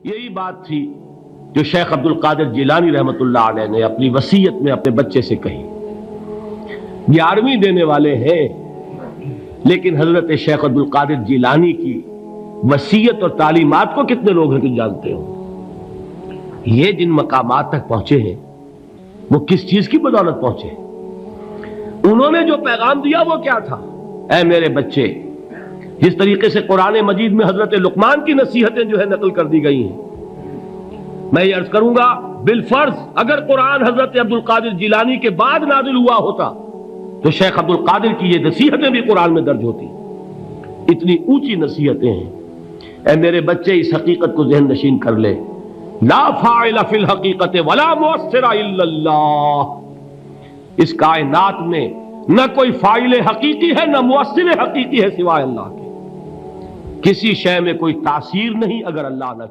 یہی بات تھی جو شیخ عبد القادر جیلانی رحمۃ اللہ علیہ نے اپنی وصیت میں اپنے بچے سے کہی۔ 11ویں دینے والے ہیں، لیکن حضرت شیخ عبد القادر جیلانی کی وصیت اور تعلیمات کو کتنے لوگ ہیں کہ جانتے ہو؟ یہ جن مقامات تک پہنچے ہیں وہ کس چیز کی بدولت پہنچے؟ انہوں نے جو پیغام دیا وہ کیا تھا؟ اے میرے بچے، جس طریقے سے قرآن مجید میں حضرت لقمان کی نصیحتیں جو ہے نقل کر دی گئی ہیں، میں یہ عرض کروں گا بالفرض اگر قرآن حضرت عبد القادر جیلانی کے بعد نازل ہوا ہوتا تو شیخ عبد القادر کی یہ نصیحتیں بھی قرآن میں درج ہوتی۔ اتنی اونچی نصیحتیں ہیں۔ اے میرے بچے، اس حقیقت کو ذہن نشین کر لے، لا فاعل فی الحقیقت ولا مؤثر الا اللہ۔ اس کائنات میں نہ کوئی فاعل حقیقی ہے نہ مؤثر حقیقی ہے سوائے اللہ کے۔ کسی شے میں کوئی تاثیر نہیں اگر اللہ نہ چاہے۔